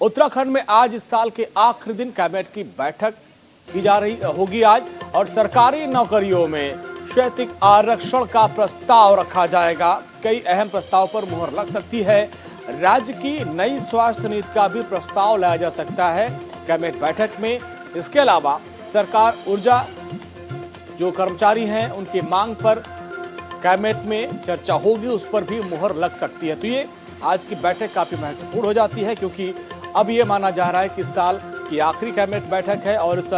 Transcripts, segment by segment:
उत्तराखंड में आज इस साल के आखिरी दिन कैबिनेट की बैठक की जा रही होगी आज, और सरकारी नौकरियों में क्षैतिज आरक्षण का प्रस्ताव रखा जाएगा। कई अहम प्रस्ताव पर मुहर लग सकती है। राज्य की नई स्वास्थ्य नीति का भी प्रस्ताव लाया जा सकता है कैबिनेट बैठक में। इसके अलावा सरकार ऊर्जा जो कर्मचारी हैं उनकी मांग पर कैबिनेट में चर्चा होगी, उस पर भी मुहर लग सकती है। तो ये आज की बैठक काफी महत्वपूर्ण हो जाती है, क्योंकि अब ये माना जा रहा है कि इस साल की आखिरी कैबिनेट बैठक है और इस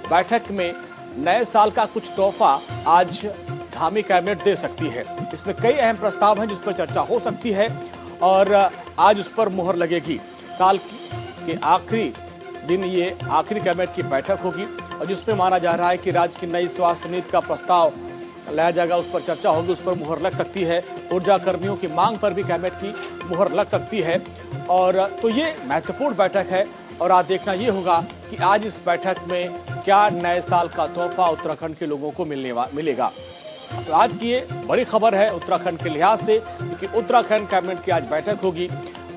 बैठक में नए साल का कुछ तोहफा आज धामी कैबिनेट दे सकती है। इसमें कई अहम प्रस्ताव हैं जिस पर चर्चा हो सकती है और आज उस पर मुहर लगेगी। साल के आखिरी दिन ये आखिरी कैबिनेट की बैठक होगी और जिसमें माना जा रहा है कि राज्य की नई स्वास्थ्य नीति का प्रस्ताव लाया जाएगा, उस पर चर्चा होगी, उस पर मुहर लग सकती है। ऊर्जा कर्मियों की मांग पर भी कैबिनेट की मुहर लग सकती है। और तो ये महत्वपूर्ण बैठक है और आज देखना ये होगा कि आज इस बैठक में क्या नए साल का तोहफा उत्तराखंड के लोगों को मिलेगा। तो आज की ये बड़ी खबर है उत्तराखंड के लिहाज से, क्योंकि उत्तराखंड कैबिनेट की आज बैठक होगी।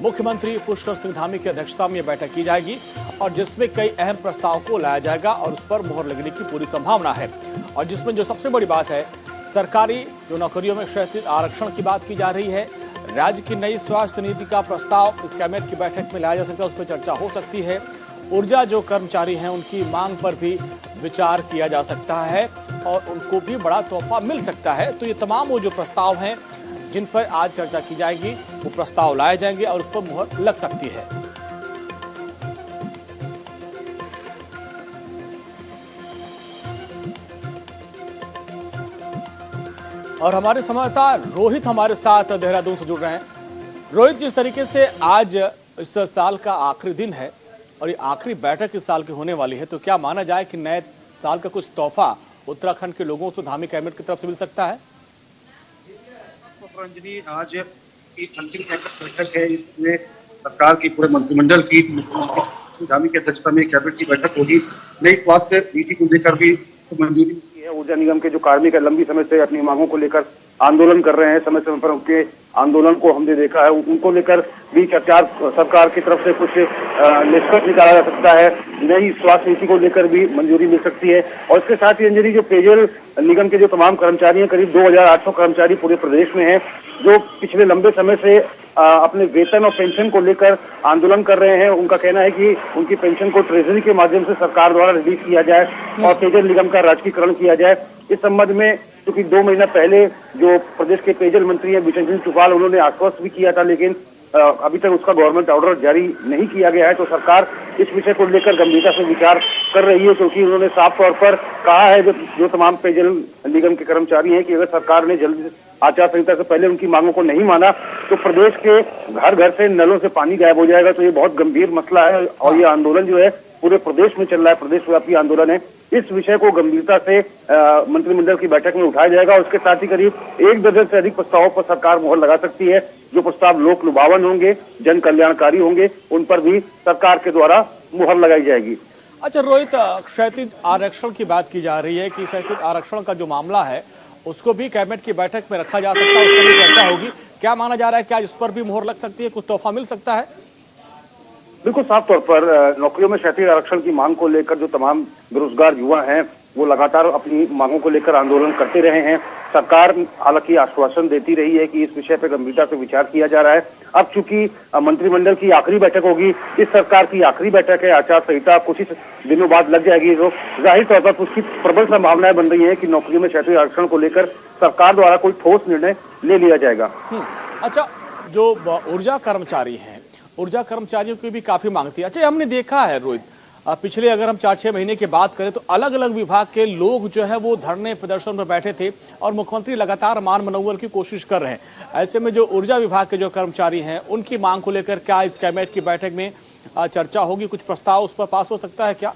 मुख्यमंत्री पुष्कर सिंह धामी की अध्यक्षता में यह बैठक की जाएगी और जिसमें कई अहम प्रस्ताव को लाया जाएगा और उस पर मुहर लगने की पूरी संभावना है। और जिसमें जो सबसे बड़ी बात है, सरकारी जो नौकरियों में क्षैतिज आरक्षण की बात की जा रही है। राज्य की नई स्वास्थ्य नीति का प्रस्ताव इस कैबिनेट की बैठक में लाया जा सकता है, उस पर चर्चा हो सकती है। ऊर्जा जो कर्मचारी हैं उनकी मांग पर भी विचार किया जा सकता है और उनको भी बड़ा तोहफा मिल सकता है। तो ये तमाम वो जो प्रस्ताव हैं जिन पर आज चर्चा की जाएगी, वो प्रस्ताव लाए जाएंगे और उस पर मुहर लग सकती है। और हमारे संवाददाता रोहित हमारे साथ देहरादून से जुड़ रहे हैं। रोहित, जिस तरीके से आज इस साल का आखिरी दिन है और ये आखिरी बैठक इस साल की होने वाली है, तो क्या माना जाए कि नए साल का कुछ तोहफा उत्तराखंड के लोगों को धामी कैबिनेट की तरफ से मिल सकता है? रंजनी, आज की अंतिम बैठक है। इसमें सरकार की पूरे मंत्रिमंडल की धामी की अध्यक्षता में कैबिनेट की बैठक होगी। नई स्वास्थ्य नीति को लेकर भी मंजूरी मिली है। ऊर्जा निगम के जो कार्मिक है लंबी समय से अपनी मांगों को लेकर आंदोलन कर रहे हैं, समय समय पर उनके आंदोलन को हमने देखा है। उनको लेकर भी सरकार की तरफ से कुछ निष्कर्ष निकाला जा सकता है। नई स्वास्थ्य नीति को लेकर भी मंजूरी मिल सकती है। और इसके साथ ही अंजलि, जो पेयजल निगम के जो तमाम कर्मचारी हैं, करीब 2800 कर्मचारी पूरे प्रदेश में हैं, जो पिछले लंबे समय से अपने वेतन और पेंशन को लेकर आंदोलन कर रहे हैं। उनका कहना है कि उनकी पेंशन को ट्रेजरी के माध्यम से सरकार द्वारा रिलीज किया जाए और पेयजल निगम का राजकीकरण किया जाए। इस संबंध में क्योंकि 2 महीना पहले जो प्रदेश के पेयजल मंत्री हैं बिशन सिंह चुफाल, उन्होंने आश्वस्त भी किया था, लेकिन अभी तक उसका गवर्नमेंट ऑर्डर जारी नहीं किया गया है। तो सरकार इस विषय को लेकर गंभीरता से विचार कर रही है, क्योंकि उन्होंने साफ तौर पर कहा है जो तमाम पेयजल निगम के कर्मचारी हैं कि अगर सरकार ने जल्दी आचार संहिता से पहले उनकी मांगों को नहीं माना तो प्रदेश के घर घर से नलों से पानी गायब हो जाएगा। तो ये बहुत गंभीर मसला है और ये आंदोलन जो है पूरे प्रदेश में चल रहा है, प्रदेश व्यापी आंदोलन है। इस विषय को गंभीरता से मंत्रिमंडल की बैठक में उठाया जाएगा और उसके साथ ही करीब 1 दर्जन से अधिक प्रस्तावों पर सरकार मुहर लगा सकती है। जो प्रस्ताव लोक लुभावन होंगे, जन कल्याणकारी होंगे, उन पर भी सरकार के द्वारा मुहर लगाई जाएगी। अच्छा रोहित, क्षैतिज आरक्षण की बात की जा रही है कि क्षैतिज आरक्षण का जो मामला है उसको भी कैबिनेट की बैठक में रखा जा सकता है, उस पर भी चर्चा होगी। क्या माना जा रहा है कि आज इस पर भी मुहर लग सकती है, कुछ तोहफा मिल सकता है? बिल्कुल साफ तौर पर नौकरियों में क्षैतिज आरक्षण की मांग को लेकर जो तमाम बेरोजगार युवा हैं वो लगातार अपनी मांगों को लेकर आंदोलन करते रहे हैं। सरकार हालांकि आश्वासन देती रही है कि इस विषय पर गंभीरता से विचार किया जा रहा है। अब चूंकि मंत्रिमंडल की आखिरी बैठक होगी, इस सरकार की आखिरी बैठक है, आचार संहिता कुछ ही दिनों बाद लग जाएगी, तो जाहिर तौर पर उसकी प्रबल संभावनाएं बन रही है कि नौकरियों में क्षैतिज आरक्षण को लेकर सरकार द्वारा कोई ठोस निर्णय ले लिया जाएगा। अच्छा, जो ऊर्जा कर्मचारी हैं, ऊर्जा कर्मचारियों की भी काफी मांग थी। अच्छा, हमने देखा है रोहित, पिछले अगर हम 4-6 महीने की बात करें तो अलग अलग विभाग के लोग जो है वो धरने प्रदर्शन पर बैठे थे और मुख्यमंत्री लगातार मान मनोवल की कोशिश कर रहे हैं। ऐसे में जो ऊर्जा विभाग के जो कर्मचारी हैं उनकी मांग को लेकर क्या इस कैबिनेट की बैठक में चर्चा होगी, कुछ प्रस्ताव उस पर पास हो सकता है क्या?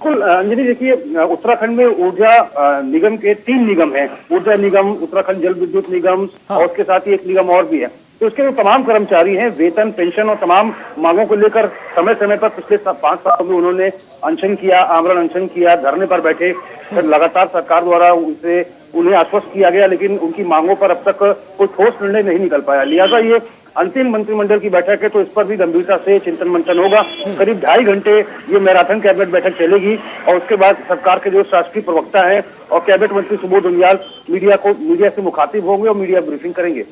बिल्कुल अंजलि, देखिए उत्तराखंड में ऊर्जा निगम के 3 निगम हैं। ऊर्जा निगम, उत्तराखंड जल विद्युत निगम और उसके साथ ही एक निगम और भी है। तो उसके जो तमाम कर्मचारी हैं, वेतन, पेंशन और तमाम मांगों को लेकर समय समय पर पिछले 5 सालों में उन्होंने अनशन किया, आमरण अनशन किया, धरने पर बैठे। फिर लगातार सरकार द्वारा उन्हें आश्वस्त किया गया, लेकिन उनकी मांगों पर अब तक कोई ठोस निर्णय नहीं निकल पाया। लिहाजा ये अंतिम मंत्रिमंडल की बैठक है, तो इस पर भी गंभीरता से चिंतन मंथन होगा। करीब 2.5 घंटे ये मैराथन कैबिनेट बैठक चलेगी और उसके बाद सरकार के जो शासकीय प्रवक्ता है और कैबिनेट मंत्री सुबोध उनियाल मीडिया से मुखातिब होंगे और मीडिया ब्रीफिंग करेंगे।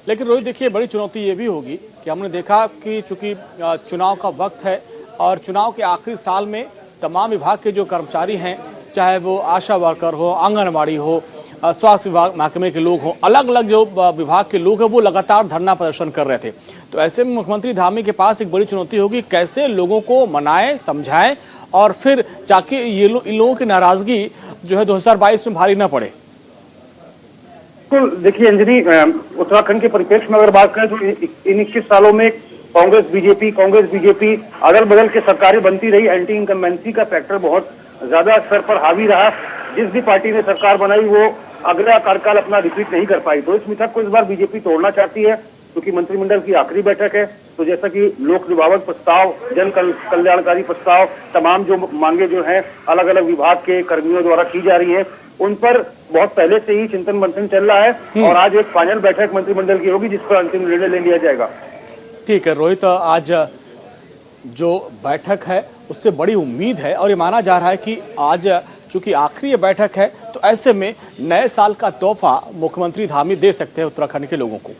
लेकिन रोहित देखिए, बड़ी चुनौती ये भी होगी कि हमने देखा कि चूंकि चुनाव का वक्त है और चुनाव के आखिरी साल में तमाम विभाग के जो कर्मचारी हैं, चाहे वो आशा वर्कर हो, आंगनबाड़ी हो, स्वास्थ्य विभाग महकमे के लोग हों, अलग अलग जो विभाग के लोग हैं वो लगातार धरना प्रदर्शन कर रहे थे। तो ऐसे में मुख्यमंत्री धामी के पास एक बड़ी चुनौती होगी, कैसे लोगों को मनाएं, समझाएं और फिर जाके इन लोगों की नाराजगी जो है 2022 में भारी न पड़े। तो देखिए अंजनी, उत्तराखंड के परिप्रेक्ष्य में अगर बात करें तो इन 21 सालों में कांग्रेस बीजेपी अदल बदल के सरकारें बनती रही। एंटी इनकम्बेंसी का फैक्टर बहुत ज्यादा स्तर पर हावी रहा। जिस भी पार्टी ने सरकार बनाई वो अगला कार्यकाल अपना रिपीट नहीं कर पाई। तो इस मिथक को इस बार बीजेपी तोड़ना चाहती है, क्योंकि मंत्रिमंडल की आखिरी बैठक है। तो जैसा कि लोक निभावक प्रस्ताव, जन कल्याणकारी प्रस्ताव, तमाम जो मांगे जो हैं अलग अलग विभाग के कर्मियों द्वारा की जा रही है, उन पर बहुत पहले से ही चिंतन मंथन चल रहा है और आज एक फाइनल बैठक मंत्रिमंडल की होगी जिस पर अंतिम निर्णय ले लिया जाएगा। ठीक है रोहित, आज जो बैठक है उससे बड़ी उम्मीद है और ये माना जा रहा है कि आज चूंकि आखिरी बैठक है तो ऐसे में नए साल का तोहफा मुख्यमंत्री धामी दे सकते हैं उत्तराखंड के लोगों को।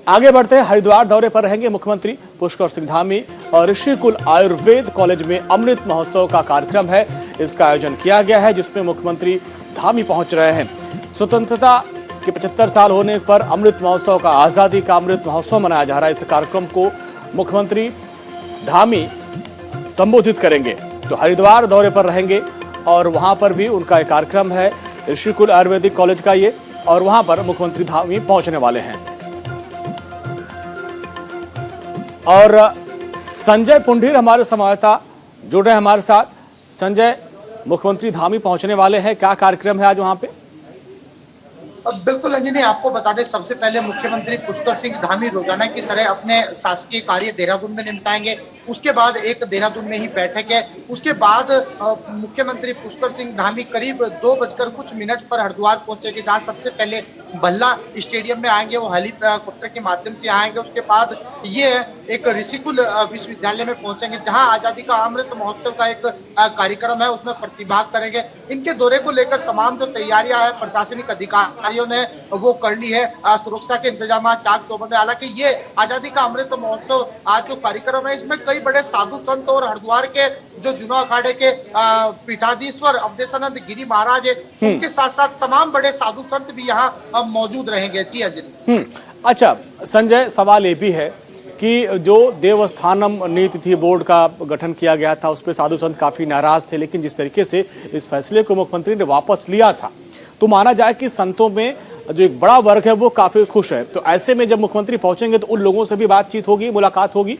आगे बढ़ते हैं, हरिद्वार दौरे पर रहेंगे मुख्यमंत्री पुष्कर सिंह धामी और ऋषिकुल आयुर्वेद कॉलेज में अमृत महोत्सव का कार्यक्रम है। इसका आयोजन किया गया है जिसमें मुख्यमंत्री धामी पहुंच रहे हैं। स्वतंत्रता के 75 साल होने पर अमृत महोत्सव का, आजादी का अमृत महोत्सव मनाया जा रहा है। इस कार्यक्रम को मुख्यमंत्री धामी संबोधित करेंगे। तो हरिद्वार दौरे पर रहेंगे और वहां पर भी उनका एक कार्यक्रम है ऋषिकुल आयुर्वेदिक कॉलेज का ये, और वहां पर मुख्यमंत्री धामी पहुंचने वाले हैं। और संजय पुंडीर हमारे संवाददाता जुड़ रहे हैं हमारे साथ। संजय, मुख्यमंत्री धामी पहुंचने वाले हैं, क्या कार्यक्रम है आज वहां पे? बिल्कुल अंजनी, आपको बता दें सबसे पहले मुख्यमंत्री पुष्कर सिंह धामी रोजाना की तरह अपने शासकीय कार्य देहरादून में निपटाएंगे। उसके बाद एक देहरादून में ही बैठक है। उसके बाद मुख्यमंत्री पुष्कर सिंह धामी करीब 2:00 पर हरिद्वार पहुंचेंगे, जहां सबसे पहले भल्ला स्टेडियम में आएंगे। वो हेलीकॉप्टर के माध्यम से आएंगे। उसके बाद ये एक ऋषिकुल विश्वविद्यालय में पहुंचेंगे, जहां आजादी का अमृत महोत्सव का एक कार्यक्रम है, उसमें प्रतिभाग करेंगे। इनके दौरे को लेकर तमाम जो तैयारियां हैं प्रशासनिक अधिकारियों ने वो कर ली है। सुरक्षा के इंतजाम चाक चौबंद। हालांकि ये आजादी का अमृत महोत्सव आज जो कार्यक्रम है, इसमें कई बड़े साधु संत और हरिद्वार के जो जुनू अखाड़े के पीठाधीश्वर अवधेशानंद गिरी महाराज है, उनके साथ साथ तमाम बड़े साधु संत भी यहाँ मौजूद रहेंगे। जी अंजलि। अच्छा संजय, सवाल ये भी है कि जो देवस्थानम नीति थी, बोर्ड का गठन किया गया था, उस पर साधु संत काफी नाराज थे, लेकिन जिस तरीके से इस फैसले को मुख्यमंत्री ने वापस लिया था, तो माना जाए कि संतों में जो एक बड़ा वर्ग है वो काफी खुश है। तो ऐसे में जब मुख्यमंत्री पहुंचेंगे तो उन लोगों से भी बातचीत होगी, मुलाकात होगी?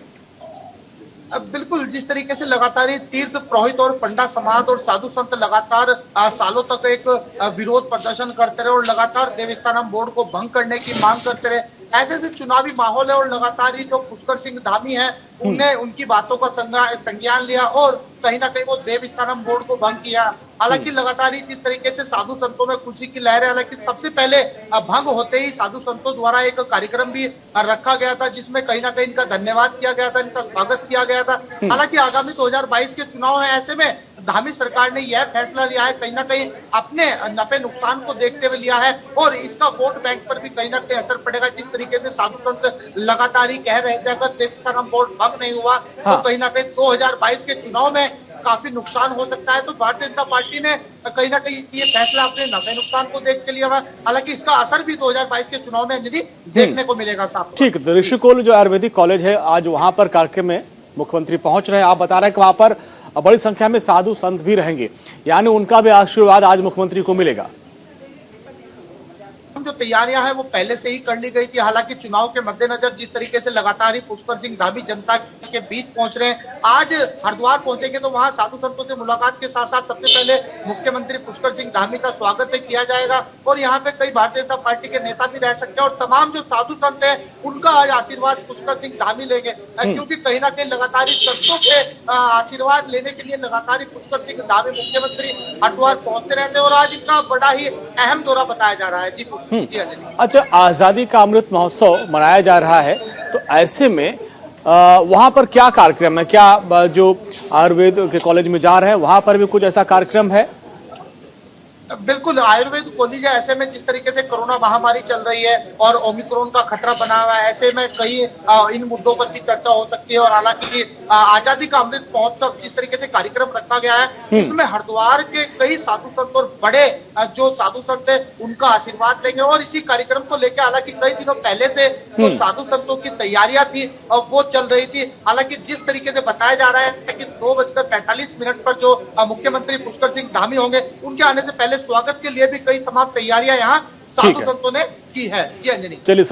बिल्कुल, जिस तरीके से लगातार तीर्थ पुरोहित और पंडा समाज और साधु संत लगातार सालों तक एक विरोध प्रदर्शन करते रहे और लगातार देवस्थानम बोर्ड को भंग करने की मांग करते रहे, ऐसे से चुनावी माहौल है और लगातार ही जो पुष्कर सिंह धामी है उनने उनकी बातों का संज्ञान लिया और कहीं ना कहीं वो देवस्थानम बोर्ड को भंग किया। हालांकि लगातार ही जिस तरीके से साधु संतों में खुशी की लहर है, हालांकि सबसे पहले भंग होते ही साधु संतों द्वारा एक कार्यक्रम भी रखा गया था, जिसमें कहीं ना कहीं इनका धन्यवाद किया गया था, इनका स्वागत किया गया था। हालांकि आगामी 2022 के चुनाव है, ऐसे में धामी सरकार ने यह फैसला लिया है, कहीं ना कहीं अपने नफे नुकसान को देखते हुए लिया है और इसका वोट बैंक पर भी कहीं ना कहीं असर पड़ेगा। जिस तरीके से साधु संत लगातार ही कह रहे थे अगर देवस्थानम बोर्ड भंग नहीं हुआ तो कहीं ना कहीं 2022 के चुनाव में काफी नुकसान हो सकता है। तो भारतीय जनता पार्टी ने कहीं ना कहीं ये फैसला अपने नफे नुकसान को देख के लिया हुआ। हालांकि इसका असर भी 2022 के चुनाव में अंजलि देखने को मिलेगा साहब। ठीक, ऋषिकुल जो आयुर्वेदिक कॉलेज है, आज वहां पर कार्यक्रम में मुख्यमंत्री पहुंच रहे हैं। आप बता रहे हैं कि वहां पर बड़ी संख्या में साधु संत भी रहेंगे, यानी उनका भी आशीर्वाद आज मुख्यमंत्री को मिलेगा। जो तैयारियां हैं वो पहले से ही कर ली गई थी। हालांकि चुनाव के मद्देनजर जिस तरीके से लगातार ही पुष्कर सिंह धामी जनता के बीच पहुंच रहे हैं। आज हरिद्वार पहुंचेंगे तो वहां साधु संतों से मुलाकात के साथ साथ सबसे पहले मुख्यमंत्री पुष्कर सिंह धामी का स्वागत किया जाएगा और यहाँ पे कई भारतीय जनता पार्टी के नेता भी रह सकते हैं और तमाम जो साधु संत हैं उनका आज आशीर्वाद पुष्कर सिंह धामी लेंगे, क्योंकि कहीं ना कहीं लगातार इस संतों के आशीर्वाद लेने के लिए लगातार पुष्कर सिंह धामी मुख्यमंत्री हरिद्वार पहुंचते रहते हैं और आज इनका बड़ा ही अहम दौरा बताया जा रहा है। जी अंजनी। अच्छा, आजादी का अमृत महोत्सव मनाया जा रहा है, तो ऐसे में वहां पर क्या कार्यक्रम है? क्या जो आयुर्वेद के कॉलेज में जा रहे हैं वहां पर भी कुछ ऐसा कार्यक्रम है? बिल्कुल, आयुर्वेद कॉलेज है। ऐसे में जिस तरीके से कोरोना महामारी चल रही है और ओमिक्रॉन का खतरा बना हुआ है, ऐसे में कई इन मुद्दों पर भी चर्चा हो सकती है और हालांकि आजादी का अमृत महोत्सव जिस तरीके से कार्यक्रम रखा गया है इसमें हरिद्वार के कई साधु संत और बड़े जो साधु संत है उनका आशीर्वाद लेंगे और इसी कार्यक्रम को लेकर हालांकि कई दिनों पहले से जो साधु संतों की तैयारियां थी वो चल रही थी। हालांकि जिस तरीके से बताया जा रहा है कि 2:45 पर जो मुख्यमंत्री पुष्कर सिंह धामी होंगे उनके आने से पहले स्वागत के लिए भी कई तमाम तैयारियां यहाँ साधु संतों ने की है। जी अंजनी। चलिए।